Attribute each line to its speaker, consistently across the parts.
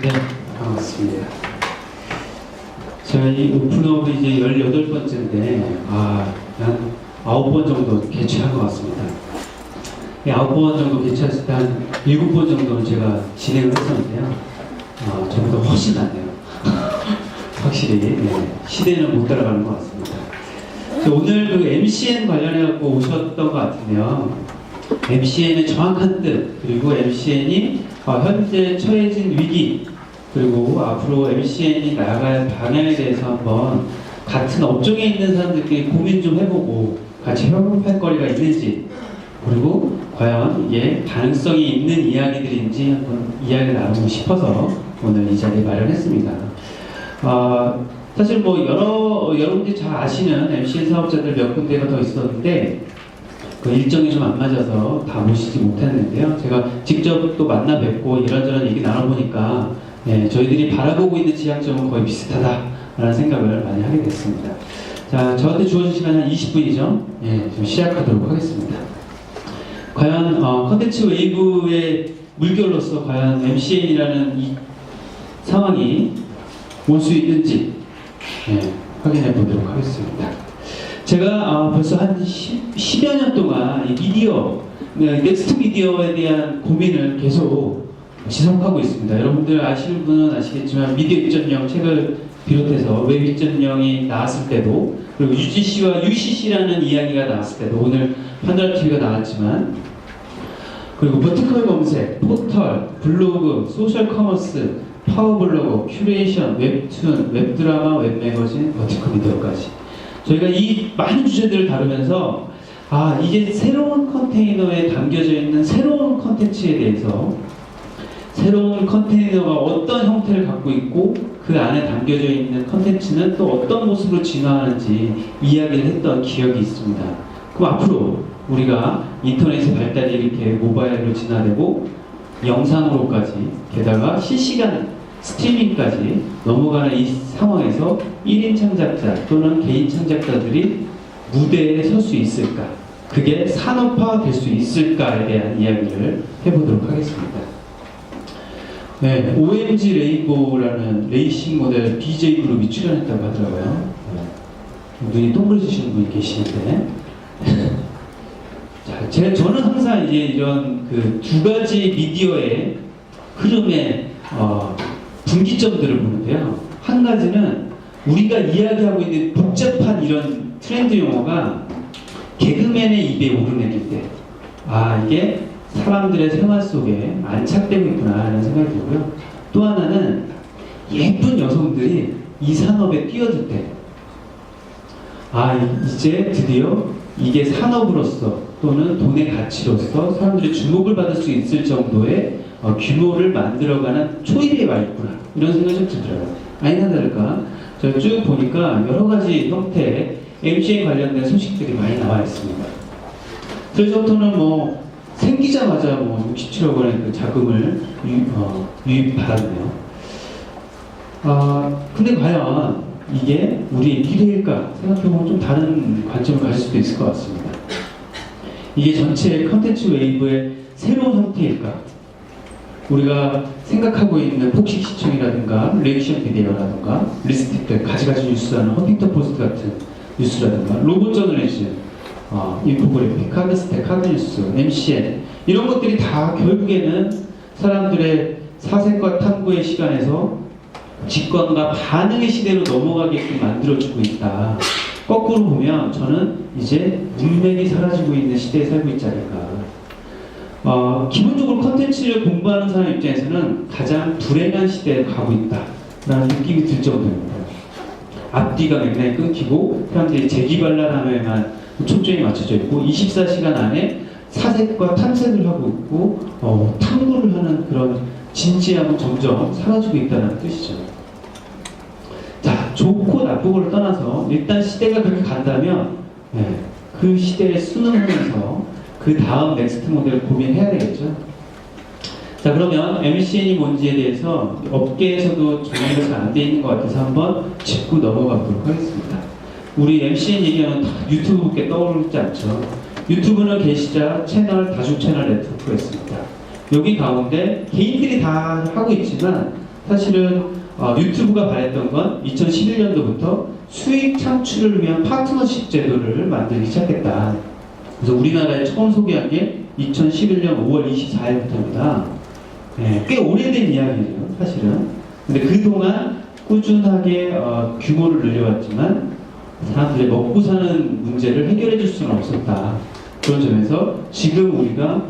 Speaker 1: 네, 반갑습니다. 제가 이 오픈업이 이제 18번째인데, 한 9번 정도 개최한 것 같습니다. 9번 정도 개최했을 때 한 7번 정도는 제가 진행을 했었는데요. 저보다 훨씬 낫네요. 확실히, 시대는 못 따라가는 것 같습니다. 오늘 그 MCN 관련해서 오셨던 것 같은데요. MCN의 정확한 뜻, 그리고 MCN이 현재 처해진 위기, 그리고 앞으로 MCN이 나아갈 방향에 대해서 한번 같은 업종에 있는 사람들끼리 고민 좀 해보고 같이 협업할 거리가 있는지, 그리고 과연 이게 가능성이 있는 이야기들인지 한번 이야기를 나누고 싶어서 오늘 이 자리에 마련했습니다. 사실 뭐 여러분들이 잘 아시는 MCN 사업자들 몇 군데가 더 있었는데 그 일정이 좀 안 맞아서 다 모시지 못했는데요. 제가 직접 또 만나 뵙고 이런저런 얘기 나눠보니까 저희들이 바라보고 있는 지향점은 거의 비슷하다라는 생각을 많이 하게 됐습니다. 자, 저한테 주어진 시간 한 20분이죠. 좀 시작하도록 하겠습니다. 과연 컨텐츠 웨이브의 물결로서 과연 MCN이라는 이 상황이 올 수 있는지 확인해 보도록 하겠습니다. 제가 벌써 한 10여 년 동안 이 미디어, 넥스트 미디어에 대한 고민을 계속 지속하고 있습니다. 여러분들 아시는 분은 아시겠지만 미디어 2.0 책을 비롯해서 웹 2.0이 나왔을 때도, 그리고 UGC와 UCC라는 이야기가 나왔을 때도, 오늘 판도라 TV가 나왔지만, 그리고 버티컬 검색, 포털, 블로그, 소셜 커머스, 파워블로그, 큐레이션, 웹툰, 웹드라마, 웹매거진, 버티컬 미디어까지 저희가 이 많은 주제들을 다루면서 이게 새로운 컨테이너에 담겨져 있는 새로운 컨텐츠에 대해서, 새로운 컨테이너가 어떤 형태를 갖고 있고 그 안에 담겨져 있는 컨텐츠는 또 어떤 모습으로 진화하는지 이야기를 했던 기억이 있습니다. 그럼 앞으로 우리가 인터넷의 발달이 이렇게 모바일로 진화되고 영상으로까지, 게다가 실시간 스트리밍까지 넘어가는 이 상황에서 1인 창작자 또는 개인 창작자들이 무대에 설 수 있을까? 그게 산업화 될 수 있을까에 대한 이야기를 해보도록 하겠습니다. OMG 레인보우라는 레이싱 모델 BJ 그룹이 출연했다고 하더라고요. 눈이 동그래지시는 분이 계시는데. 자, 저는 항상 이제 이런 그 두 가지 미디어의 흐름의 분기점들을 보는데요. 한 가지는 우리가 이야기하고 있는 복잡한 이런 트렌드 용어가 개그맨의 입에 오르내릴 때, 이게 사람들의 생활 속에 안착되고 있구나 하는 생각이 들고요. 또 하나는 예쁜 여성들이 이 산업에 뛰어들 때, 이제 드디어 이게 산업으로서 또는 돈의 가치로서 사람들이 주목을 받을 수 있을 정도의 규모를 만들어가는 초입에 와 있구나, 이런 생각이 좀 들더라고요. 아니나 다를까 제가 쭉 보니까 여러 가지 형태의 MCN 관련된 소식들이 많이 나와 있습니다. 그래서부터는 생기자마자 67억 원의 그 자금을 유입받았네요. 근데 과연 이게 우리의 미래일까 생각해보면 좀 다른 관점을 가질 수도 있을 것 같습니다. 이게 전체 컨텐츠 웨이브의 새로운 형태일까? 우리가 생각하고 있는 폭식 시청이라든가 리액션 비디오라든가 리스틱들, 가지가지 뉴스라는 허핑턴 포스트 같은 뉴스라든가 로봇 저널리즘, 인포그래픽, 카드스택, 카드뉴스, MCN, 이런 것들이 다 결국에는 사람들의 사색과 탐구의 시간에서 직관과 반응의 시대로 넘어가게끔 만들어주고 있다. 거꾸로 보면 저는 이제 문맥이 사라지고 있는 시대에 살고 있지 않을까. 기본적으로 컨텐츠를 공부하는 사람 입장에서는 가장 불행한 시대에 가고 있다라는 느낌이 들 정도입니다. 앞뒤가 맥락이 끊기고 사람들이 재기발랄함에만 초점이 맞춰져 있고 24시간 안에 사색과 탐색을 하고 있고 탐구를 하는 그런 진지함은 점점 사라지고 있다는 뜻이죠. 자, 좋고 나쁘고를 떠나서 일단 시대가 그렇게 간다면 그 시대에 순응하면서 그 다음 넥스트 모델을 고민해야 되겠죠. 자, 그러면 MCN이 뭔지에 대해서 업계에서도 정리가 잘 안 돼 있는 것 같아서 한번 짚고 넘어가 보도록 하겠습니다. 우리 MCN 얘기하면 다 유튜브밖에 떠오르지 않죠. 유튜브는 게시자, 채널, 다중 채널 네트워크가 있습니다. 여기 가운데 개인들이 다 하고 있지만 사실은 유튜브가 바랬던 건 2011년도부터 수익 창출을 위한 파트너십 제도를 만들기 시작했다. 그래서 우리나라에 처음 소개한 게 2011년 5월 24일부터입니다. 네, 꽤 오래된 이야기예요, 사실은. 근데 그동안 꾸준하게 규모를 늘려왔지만 사람들의 먹고 사는 문제를 해결해 줄 수는 없었다. 그런 점에서 지금 우리가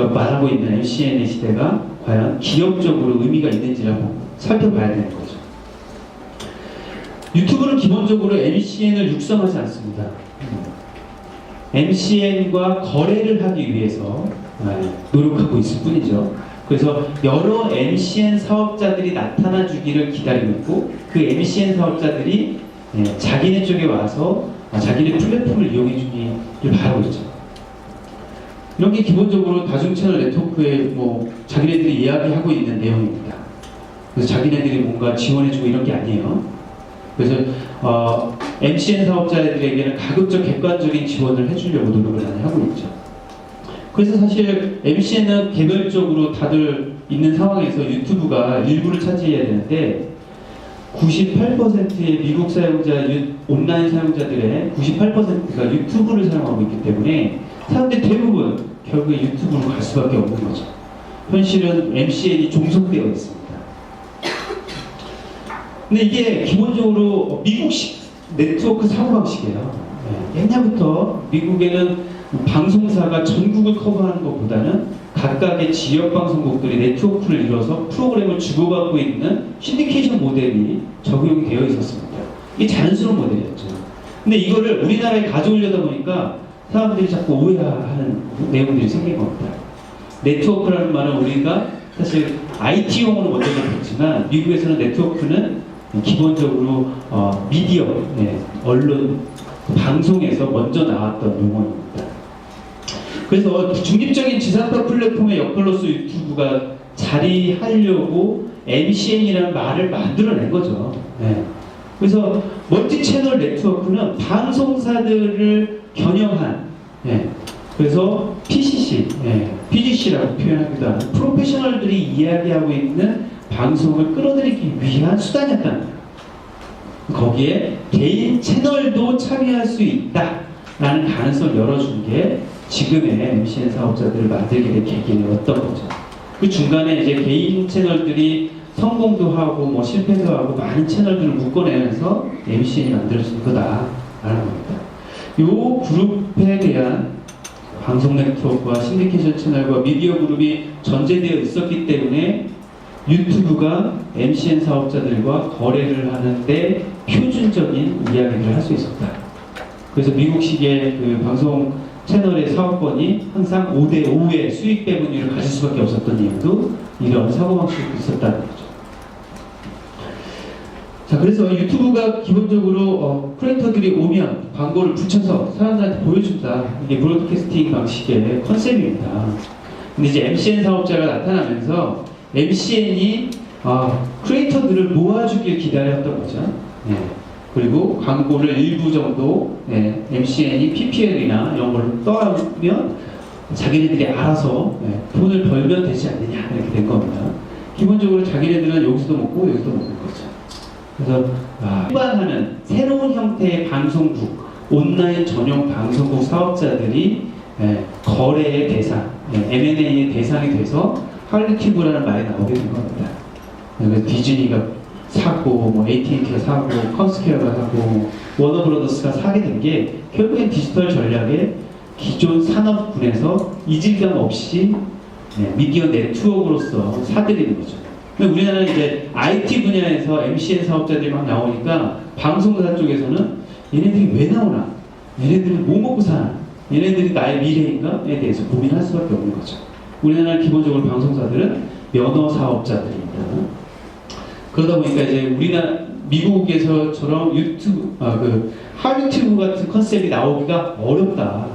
Speaker 1: 말하고 있는 MCN의 시대가 과연 기업적으로 의미가 있는지를 한번 살펴봐야 되는 거죠. 유튜브는 기본적으로 MCN을 육성하지 않습니다. MCN과 거래를 하기 위해서 노력하고 있을 뿐이죠. 그래서 여러 MCN 사업자들이 나타나 주기를 기다리고 있고, 그 MCN 사업자들이 자기네 쪽에 와서 자기네 플랫폼을 이용해 주기를 바라고 있죠. 이런 게 기본적으로 다중 채널 네트워크에 자기네들이 이야기하고 있는 내용입니다. 그래서 자기네들이 뭔가 지원해주고 이런 게 아니에요. 그래서 MCN 사업자들에게는 가급적 객관적인 지원을 해주려고 노력을 많이 하고 있죠. 그래서 사실 MCN은 개별적으로 다들 있는 상황에서 유튜브가 일부를 차지해야 되는데 98%의 미국 사용자, 온라인 사용자들의 98%가 유튜브를 사용하고 있기 때문에 사람들이 대부분 결국에 유튜브로 갈 수밖에 없는 거죠. 현실은 MCN이 종속되어 있습니다. 근데 이게 기본적으로 미국식 네트워크 사고방식이에요. 옛날부터 미국에는 방송사가 전국을 커버하는 것보다는 각각의 지역 방송국들이 네트워크를 이뤄서 프로그램을 주고받고 있는 신디케이션 모델이 적용이 되어 있었습니다. 이게 자연스러운 모델이었죠. 근데 이거를 우리나라에 가져오려다 보니까 사람들이 자꾸 오해하는 내용들이 생긴 겁니다. 네트워크라는 말은 우리가 사실 IT용으로 먼저 접했지만 미국에서는 네트워크는 기본적으로 미디어, 언론, 방송에서 먼저 나왔던 용어입니다. 그래서 중립적인 지상파 플랫폼의 역할로서 유튜브가 자리하려고 MCN이라는 말을 만들어낸 거죠. 그래서 멀티 채널 네트워크는 방송사들을 겨냥한, 그래서 PCC, PGC라고 표현하기도 하는 프로페셔널들이 이야기하고 있는 방송을 끌어들이기 위한 수단이었다는 거예요. 거기에 개인 채널도 참여할 수 있다라는 가능성을 열어준 게 지금의 MCN 사업자들을 만들게 된 계기였던 거죠. 그 중간에 이제 개인 채널들이 성공도 하고 실패도 하고 많은 채널들을 묶어내면서 MCN이 만들어진 거다라는 겁니다. 이 그룹에 대한 방송 네트워크와 신디케이션 채널과 미디어 그룹이 전제되어 있었기 때문에 유튜브가 MCN 사업자들과 거래를 하는데 표준적인 이야기를 할 수 있었다. 그래서 미국식의 그 방송 채널의 사업권이 항상 5대5의 수익 배분율을 가질 수밖에 없었던 이유도 이런 사고방식이 있었다는 거죠. 자, 그래서 유튜브가 기본적으로 크리에이터들이 오면 광고를 붙여서 사람들한테 보여준다. 이게 브로드캐스팅 방식의 컨셉입니다. 근데 이제 MCN 사업자가 나타나면서 MCN이 크리에이터들을 모아주길 기다렸던 거죠. 그리고 광고를 일부 정도 MCN이 PPL이나 이런 걸 떠하면 자기네들이 알아서 돈을 벌면 되지 않느냐 이렇게 된 겁니다. 기본적으로 자기네들은 여기서도 먹고 여기서도 먹는 거죠. 그래서 후반하는 새로운 형태의 방송국, 온라인 전용 방송국 사업자들이 거래의 대상, M&A의 대상이 돼서 할리큐브라는 말이 나오게 된 겁니다. 그래서 디즈니가 사고, AT&T가 사고, 컴스퀘어가 사고, 워너브로더스가 사게 된 게 결국엔 디지털 전략의 기존 산업군에서 이질감 없이 미디어 네트워크로서 사들이는 거죠. 우리나라는 이제 IT 분야에서 MCN 사업자들이 막 나오니까 방송사 쪽에서는 얘네들이 왜 나오나? 얘네들은 뭐 먹고 사나? 얘네들이 나의 미래인가?에 대해서 고민할 수밖에 없는 거죠. 우리나라 기본적으로 방송사들은 면허 사업자들입니다. 그러다 보니까 이제 미국에서처럼 유튜브, 하유튜브 같은 컨셉이 나오기가 어렵다.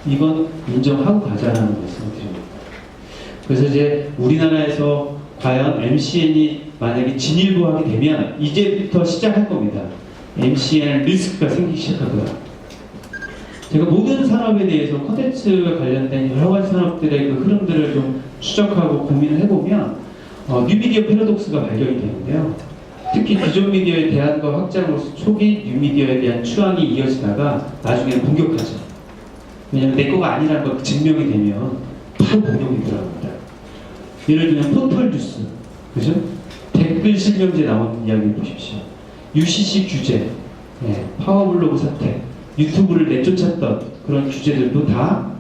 Speaker 1: 이건 인정하고 가자는 말씀을 드립니다. 그래서 이제 우리나라에서 과연 MCN이 만약에 진일보하게 되면 이제부터 시작할 겁니다. MCN 리스크가 생기기 시작하고요. 제가 모든 산업에 대해서 콘텐츠와 관련된 여러 가지 산업들의 그 흐름들을 좀 추적하고 고민을 해보면 뉴미디어 패러독스가 발견이 되는데요. 특히 기존 미디어의 대안과 확장으로서 초기 뉴미디어에 대한 추앙이 이어지다가 나중에는 공격하죠. 왜냐하면 내 거가 아니라는 걸 증명이 되면 바로 공격이 들어갑니다. 예를 들면 포털뉴스, 그죠? 댓글 실명제 나오는 이야기 보십시오. UCC 규제, 파워블로그 사태, 유튜브를 내쫓았던 그런 규제들도 다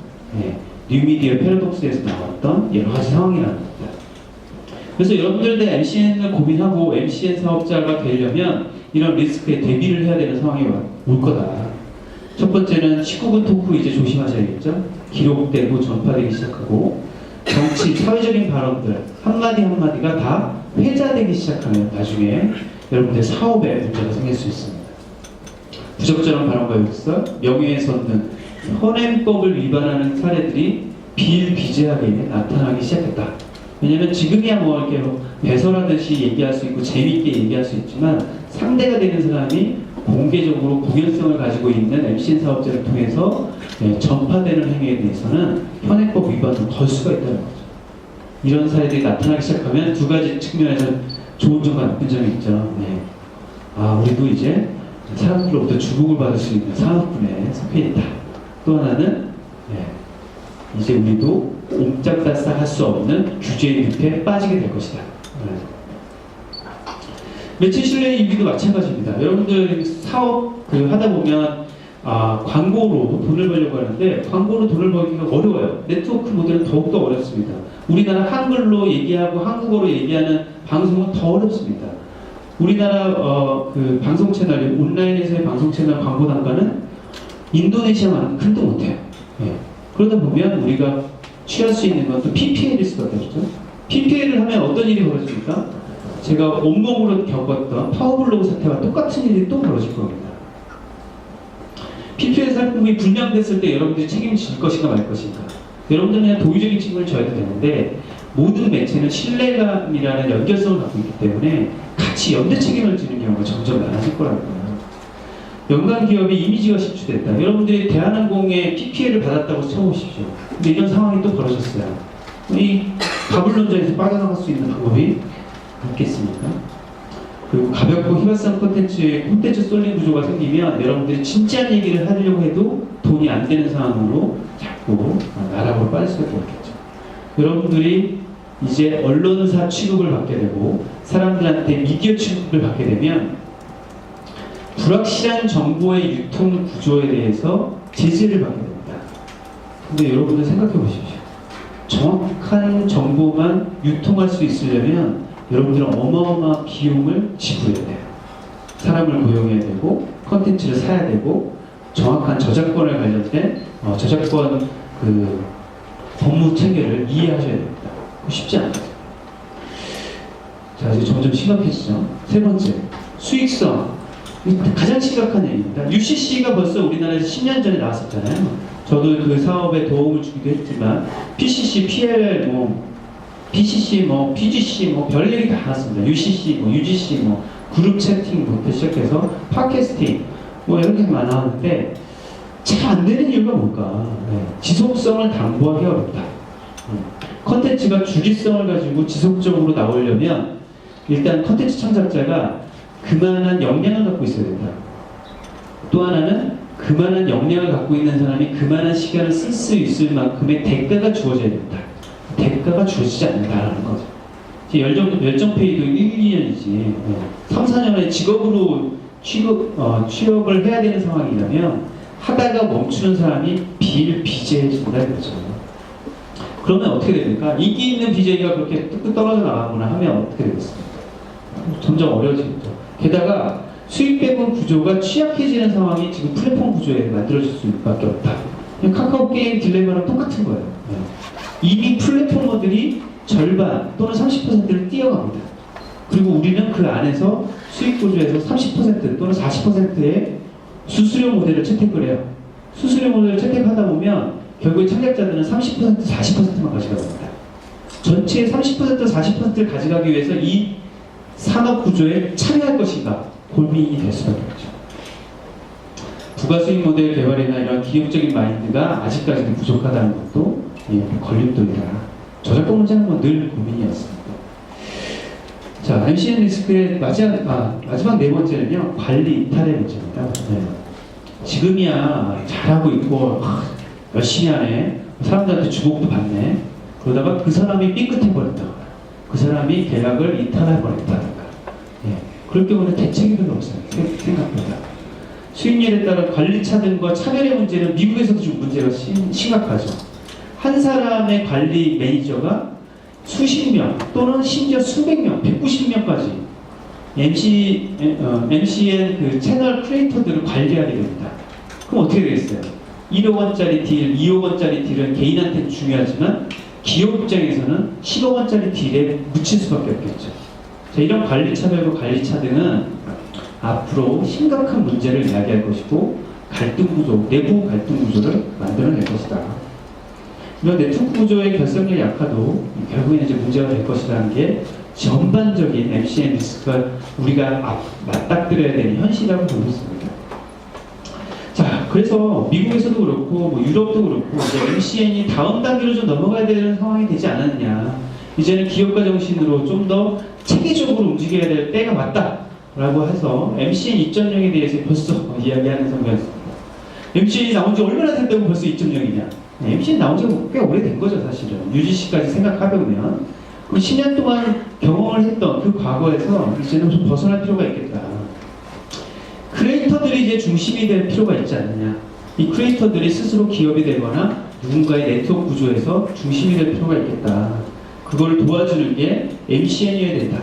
Speaker 1: 뉴미디어 패러독스에서 나왔던 여러 가지 상황이라는 겁니다. 그래서 여러분들도 MCN을 고민하고 MCN 사업자가 되려면 이런 리스크에 대비를 해야 되는 상황이 올 거다. 첫 번째는 19금 토크 이제 조심하셔야겠죠. 기록되고 전파되기 시작하고 정치, 사회적인 발언들 한마디 한마디가 다 회자되기 시작하면 나중에 여러분들 사업에 문제가 생길 수 있습니다. 부적절한 발언과 욕설, 명예훼손 등 현행법을 위반하는 사례들이 비일비재하게 나타나기 시작했다. 왜냐면 지금이야 뭐 이렇게 배설하듯이 얘기할 수 있고 재미있게 얘기할 수 있지만 상대가 되는 사람이 공개적으로 공연성을 가지고 있는 MCN 사업자를 통해서 전파되는 행위에 대해서는 현행법 위반을 걸 수가 있다는 거죠. 이런 사례들이 나타나기 시작하면 두 가지 측면에서 좋은 점과 나쁜 점이 있죠. 우리도 이제 사람들로부터 주목을 받을 수 있는 산업군에 속해 있다. 또 하나는 이제 우리도 옴짝달싹 할 수 없는 규제의 늪에 빠지게 될 것이다. 매체 신뢰의 위기도 마찬가지입니다. 여러분들 사업 하다 보면 광고로 돈을 벌려고 하는데 광고로 돈을 벌기가 어려워요. 네트워크 모델은 더욱더 어렵습니다. 우리나라 한글로 얘기하고 한국어로 얘기하는 방송은 더 어렵습니다. 우리나라 그 방송 채널, 온라인에서의 방송 채널 광고 단가는 인도네시아만큼 큰도 못해요. 그러다 보면 우리가 취할 수 있는 것도 PPL일 수밖에 없죠. PPL을 하면 어떤 일이 벌어집니까? 제가 온몸으로 겪었던 파워블로그 사태와 똑같은 일이 또 벌어질 겁니다. PPL 상품이 불량됐을 때 여러분들이 책임질 것인가 말 것인가. 여러분들은 그냥 도의적인 책임을 져야 되는데 모든 매체는 신뢰감이라는 연결성을 갖고 있기 때문에 같이 연대 책임을 지는 경우가 점점 많아질 거라고요. 연간 기업의 이미지가 실추됐다. 여러분들이 대한항공의 PPL을 받았다고 쳐보십시오. 근데 이런 상황이 또 벌어졌어요. 이 가불론전에서 빠져나갈 수 있는 방법이 있겠습니까? 그리고 가볍고 희화성 콘텐츠 쏠림 구조가 생기면 여러분들이 진지한 얘기를 하려고 해도 돈이 안 되는 상황으로 자꾸 나락으로 빠질 수밖에 없겠죠. 여러분들이 이제 언론사 취급을 받게 되고 사람들한테 미디어 취급을 받게 되면 불확실한 정보의 유통 구조에 대해서 제재를 받게 됩니다. 근데 여러분들 생각해 보십시오. 정확한 정보만 유통할 수 있으려면 여러분들은 어마어마한 비용을 지불해야 돼요. 사람을 고용해야 되고 컨텐츠를 사야 되고 정확한 저작권에 관련된 저작권 법무 체계를 이해하셔야 됩니다. 쉽지 않아요. 자, 이제 점점 심각해지죠. 세 번째, 수익성. 가장 심각한 얘기입니다. UCC가 벌써 우리나라에서 10년 전에 나왔었잖아요. 저도 그 사업에 도움을 주기도 했지만 PCC, PL, BCC, PGC, 별 얘기 다 나왔습니다. UCC, UGC, 그룹 채팅부터 시작해서 팟캐스팅, 이렇게 많았는데 잘 안 되는 이유가 뭘까? 지속성을 담보하기 어렵다. 컨텐츠가 주기성을 가지고 지속적으로 나오려면 일단 컨텐츠 창작자가 그만한 역량을 갖고 있어야 된다. 또 하나는 그만한 역량을 갖고 있는 사람이 그만한 시간을 쓸 수 있을 만큼의 대가가 주어져야 된다. 대가가 주어지지 않는다라는 거죠. 열정페이도 1, 2년이지 3, 4년에 직업으로 취업을 해야 되는 상황이라면 하다가 멈추는 사람이 비일비재해진다는 거죠. 그러면 어떻게 됩니까? 인기 있는 BJ가 그렇게 뚝뚝 떨어져 나가거나 하면 어떻게 되겠습니까? 점점 어려워지겠죠. 게다가 수익 배분 구조가 취약해지는 상황이 지금 플랫폼 구조에 만들어질 수밖에 없다. 카카오 게임 딜레마랑 똑같은 거예요. 이미 플랫포머들이 절반 또는 30%를 뛰어갑니다. 그리고 우리는 그 안에서 수익 구조에서 30% 또는 40%의 수수료 모델을 채택을 해요. 수수료 모델을 채택하다 보면 결국에 창작자들은 30%, 40%만 가져갑니다. 전체의 30%, 40%를 가져가기 위해서 이 산업 구조에 참여할 것인가 고민이 될 수밖에 없죠. 부가수익 모델 개발이나 이런 기업적인 마인드가 아직까지도 부족하다는 것도 걸림돌이다. 저작권 문제는 늘 고민이었습니다. 자, MCN 리스크의 마지막 네 번째는요, 관리 이탈의 문제입니다. 네. 지금이야 잘하고 있고 열심히 하네, 사람들한테 주목도 받네. 그러다가 그 사람이 삐끗해버렸다, 그 사람이 계약을 이탈해버렸다든가, 예. 그럴 경우는 대책이 별로 없어요. 생각보다 수익률에 따른 관리 차등과 차별의 문제는 미국에서도 좀 문제가 심각하죠. 한 사람의 관리 매니저가 수십 명 또는 심지어 수백 명, 190명까지 MCN 그 채널 크리에이터들을 관리하게 됩니다. 그럼 어떻게 되겠어요? 1억 원짜리 딜, 2억 원짜리 딜은 개인한테는 중요하지만 기업 입장에서는 10억 원짜리 딜에 묻힐 수밖에 없겠죠. 자, 이런 관리 차별과 관리 차등은 앞으로 심각한 문제를 이야기할 것이고, 갈등 구조, 내부 갈등 구조를 만들어낼 것이다. 이런 네트워크 구조의 결성력이 약화도 결국에는 이제 문제가 될 것이라는 게 전반적인 MCN 리스크가 우리가 맞닥뜨려야 되는 현실이라고 보고 있습니다. 자, 그래서 미국에서도 그렇고 뭐 유럽도 그렇고 이제 MCN이 다음 단계로 좀 넘어가야 되는 상황이 되지 않았냐. 이제는 기업가 정신으로 좀 더 체계적으로 움직여야 될 때가 맞다라고 해서 MCN 2.0에 대해서 벌써 이야기하는 성명이었습니다. MCN이 나온 지 얼마나 됐다고 벌써 2.0이냐? MCN 나온 지가 꽤 오래된 거죠, 사실은. UGC까지 생각해보면. 그 10년 동안 경험을 했던 그 과거에서 이제는 좀 벗어날 필요가 있겠다. 크리에이터들이 이제 중심이 될 필요가 있지 않느냐. 이 크리에이터들이 스스로 기업이 되거나 누군가의 네트워크 구조에서 중심이 될 필요가 있겠다. 그걸 도와주는 게 MCN이어야 된다.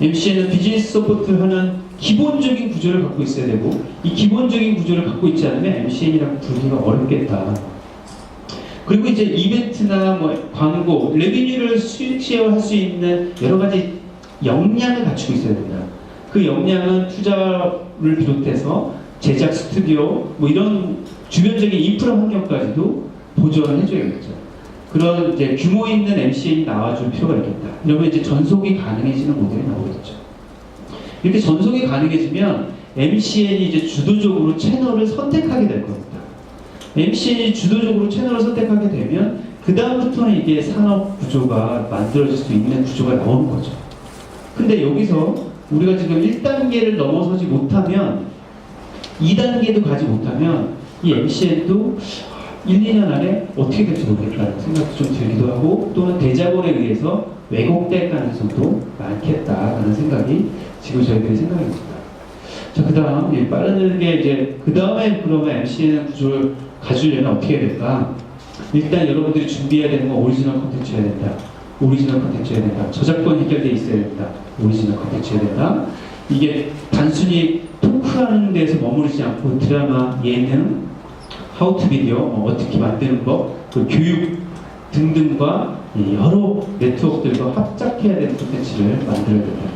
Speaker 1: MCN은 비즈니스 서포트를 하는 기본적인 구조를 갖고 있어야 되고, 이 기본적인 구조를 갖고 있지 않으면 MCN이라고 부르기가 어렵겠다. 그리고 이제 이벤트나 뭐 광고, 레비뉴를 수익 쉐어할 수 있는 여러 가지 역량을 갖추고 있어야 된다. 그 역량은 투자를 비롯해서 제작 스튜디오, 뭐 이런 주변적인 인프라 환경까지도 보조를 해줘야겠죠. 그런 이제 규모 있는 MCN이 나와줄 필요가 있겠다. 이러면 이제 전속이 가능해지는 모델이 나오겠죠. 이렇게 전속이 가능해지면 MCN이 이제 주도적으로 채널을 선택하게 될 겁니다. MCN이 주도적으로 채널을 선택하게 되면 그 다음부터는 이게 산업 구조가 만들어질 수 있는 구조가 나오는 거죠. 근데 여기서 우리가 지금 1단계를 넘어서지 못하면 2단계도 가지 못하면 이 MCN도 1, 2년 안에 어떻게 될지 모르겠다는 생각도 좀 들기도 하고, 또는 대자본에 의해서 왜곡될 가능성도 많겠다라는 생각이 지금 저희들의 생각입니다. 자, 그 다음 빠르게 이제 그 다음에 그러면 MCN 구조를 가지려면 어떻게 해야 될까? 일단 여러분들이 준비해야 되는 건 오리지널 콘텐츠여야 된다. 오리지널 콘텐츠여야 된다. 저작권 해결돼 있어야 된다. 오리지널 콘텐츠여야 된다. 이게 단순히 토크하는 데서 머무르지 않고 드라마, 예능, 하우투 비디오, 어떻게 만드는 법, 그 교육 등등과 여러 네트워크들과 합작해야 되는 콘텐츠를 만들어야 된다.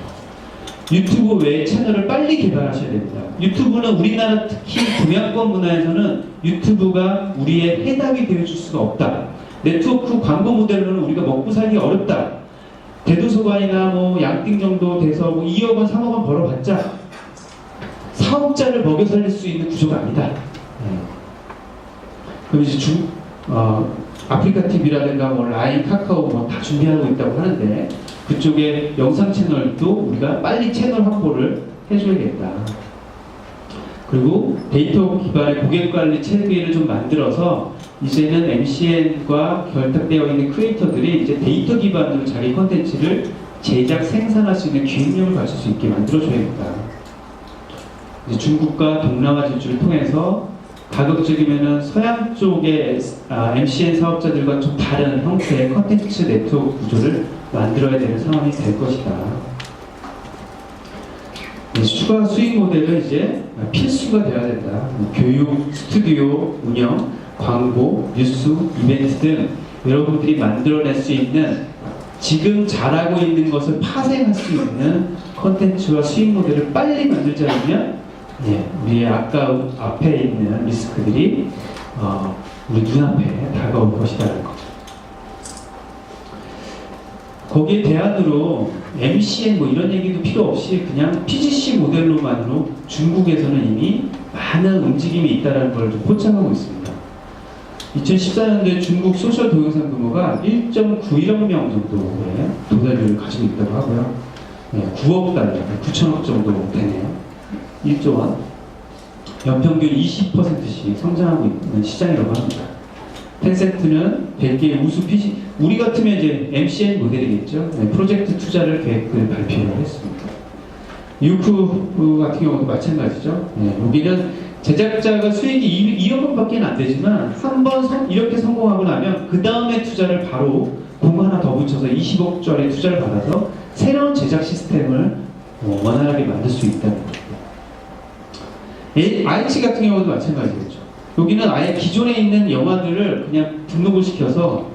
Speaker 1: 유튜브 외에 채널을 빨리 개발하셔야 됩니다. 유튜브는 우리나라 특히 동양권 문화에서는 유튜브가 우리의 해답이 되어줄 수가 없다. 네트워크 광고 모델로는 우리가 먹고 살기 어렵다. 대도서관이나 뭐 양띵 정도 돼서 뭐 2억 원, 3억 원 벌어봤자 사업자를 먹여 살릴 수 있는 구조가 아니다. 그럼 이제 아프리카 TV라든가 뭐 라인, 카카오 뭐 다 준비하고 있다고 하는데, 그쪽에 영상 채널도 우리가 빨리 채널 확보를 해줘야겠다. 그리고 데이터 기반의 고객 관리 체계를 좀 만들어서 이제는 MCN과 결탁되어 있는 크리에이터들이 이제 데이터 기반으로 자기 콘텐츠를 제작, 생산할 수 있는 기획력을 갖출 수 있게 만들어줘야겠다. 이제 중국과 동남아 진출을 통해서 가급적이면은 서양 쪽의 MCN 사업자들과 좀 다른 형태의 콘텐츠 네트워크 구조를 만들어야 되는 상황이 될 것이다. 추가 수익 모델은 이제 필수가 되어야 된다. 교육, 스튜디오 운영, 광고, 뉴스, 이벤트 등 여러분들이 만들어낼 수 있는, 지금 잘하고 있는 것을 파생할 수 있는 콘텐츠와 수익 모델을 빨리 만들자면, 우리의 아까 앞에 있는 리스크들이 우리 눈앞에 다가올 것이라는 것. 거기에 대안으로 MCN 뭐 이런 얘기도 필요 없이 그냥 PGC 모델로만으로 중국에서는 이미 많은 움직임이 있다는 걸 좀 포착하고 있습니다. 2014년도에 중국 소셜 동영상 규모가 1.91억 명 정도의 도달률을 가지고 있다고 하고요. 9억 달러, 9천억 정도 되네요. 1조 원. 연평균 20%씩 성장하고 있는 시장이라고 합니다. 텐센트는 벨기에 우수 PC, 우리 같으면 이제 MCN 모델이겠죠. 프로젝트 투자를 계획을 발표를 했습니다. 유쿠 같은 경우도 마찬가지죠. 여기는 제작자가 수익이 2억 원밖에 안 되지만 한 번 이렇게 성공하고 나면 그 다음에 투자를 바로 공 하나 더 붙여서 20억짜리 투자를 받아서 새로운 제작 시스템을 원활하게 만들 수 있다는 겁니다. IH 같은 경우도 마찬가지겠죠. 여기는 아예 기존에 있는 영화들을 그냥 등록을 시켜서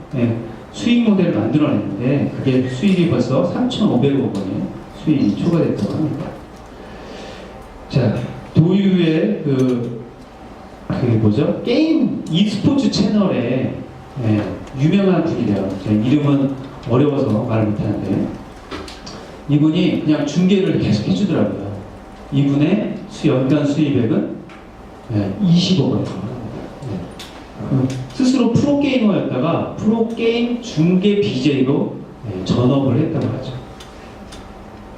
Speaker 1: 수익 모델을 만들어냈는데 그게 수익이 벌써 3,500억 원의 수익이 초과됐다고 합니다. 자, 도유의 뭐죠? 게임 e스포츠 채널에 유명한 분이래요. 이름은 어려워서 말을 못하는데 이분이 그냥 중계를 계속 해주더라고요. 이분의 연간 수입액은 20억 원입니다. 스스로 프로게이머였다가 프로게임 중계 BJ로 전업을 했다고 하죠.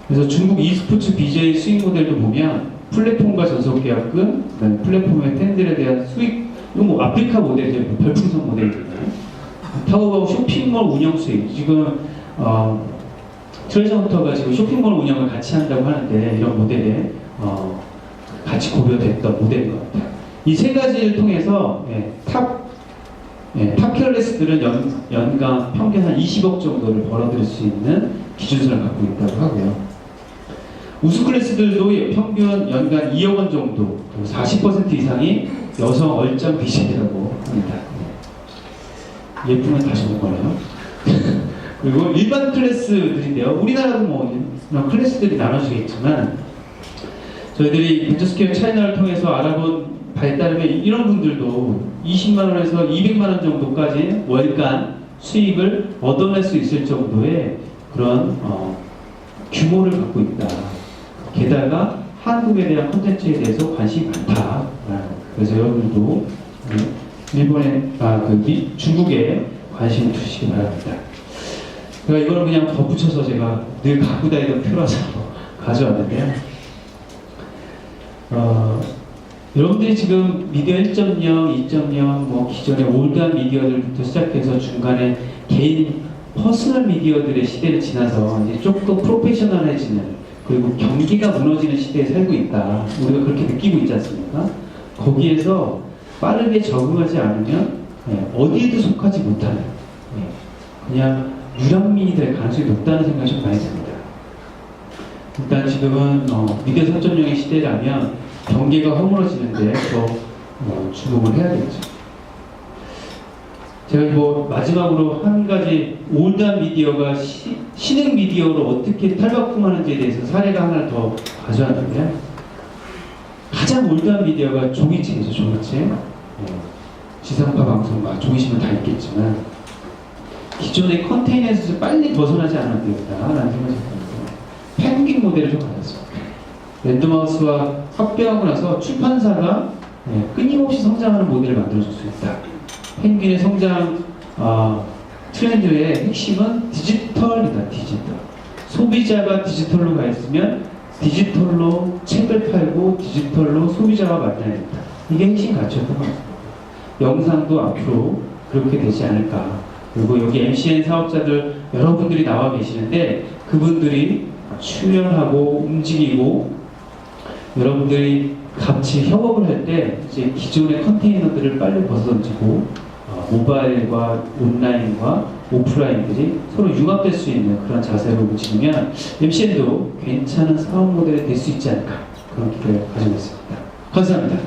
Speaker 1: 그래서 중국 e스포츠 BJ 수익 모델도 보면 플랫폼과 전속 계약금, 플랫폼의 팬들에 대한 수익, 이거 뭐 아프리카 모델이죠. 별풍선 모델이잖아요. 타오바오 쇼핑몰 운영 수익. 지금 트레저 헌터가 지금 쇼핑몰 운영을 같이 한다고 하는데 이런 모델에 같이 고려됐던 모델인 것 같아요. 이 세 가지를 통해서 탑 클래스들은 연간 평균 한 20억 정도를 벌어들일 수 있는 기준선을 갖고 있다고 하고요. 우수 클래스들도 평균 연간 2억 원 정도, 40% 이상이 여성 얼짱 BJ라고 합니다. 예쁘면 다시 온 거네요. 그리고 일반 클래스들인데요. 우리나라도 뭐 이런 클래스들이 나눠지겠지만 저희들이 벤처스퀘어 채널을 통해서 알아본 바에 따르면 이런 분들도 20만 원에서 200만 원 정도까지 월간 수익을 얻어낼 수 있을 정도의 그런 규모를 갖고 있다. 게다가 한국에 대한 콘텐츠에 대해서 관심이 많다. 그래서 여러분도 중국에 관심을 두시기 바랍니다. 제가 이거는 그냥 덧붙여서 제가 늘 갖고 다니던 표라서 가져왔는데요. 여러분들이 지금 미디어 1.0, 2.0, 뭐 기존의 올드한 미디어들부터 시작해서 중간에 개인 퍼스널 미디어들의 시대를 지나서 이제 조금 프로페셔널해지는 그리고 경기가 무너지는 시대에 살고 있다. 우리가 그렇게 느끼고 있지 않습니까? 거기에서 빠르게 적응하지 않으면 어디에도 속하지 못하는 그냥 유랑민이 될 가능성이 높다는 생각이 좀 많이 듭니다. 일단 지금은 미디어 3.0의 시대라면 경계가 허물어지는데 더 주목을 해야겠죠. 제가 뭐 마지막으로 한 가지 올드한 미디어가 신흥 미디어로 어떻게 탈바꿈하는지에 대해서 사례가 하나를 더 가져왔는데요. 가장 올드한 미디어가 종이책이죠. 종이책. 지상파 방송, 종이신문 다 있겠지만 기존의 컨테이너에서 빨리 벗어나지 않아도 되겠다라는 생각이 듭니다. 펭귄 모델을 좀 가졌습니다. 랜드마우스와 합병하고 나서 출판사가 끊임없이 성장하는 모델을 만들어줄 수 있다. 펭귄의 성장 트렌드의 핵심은 디지털이다. 디지털. 소비자가 디지털로 가 있으면 디지털로 책을 팔고 디지털로 소비자와 만나야 된다. 이게 핵심 가치였던 것 같습니다. 영상도 앞으로 그렇게 되지 않을까. 그리고 여기 MCN 사업자들 여러분들이 나와 계시는데 그분들이 출연하고 움직이고 여러분들이 같이 협업을 할 때 이제 기존의 컨테이너들을 빨리 벗어던지고 모바일과 온라인과 오프라인들이 서로 융합될 수 있는 그런 자세로 움직이면 MCN도 괜찮은 사업 모델이 될 수 있지 않을까 그런 기대를 가지고 있습니다. 감사합니다.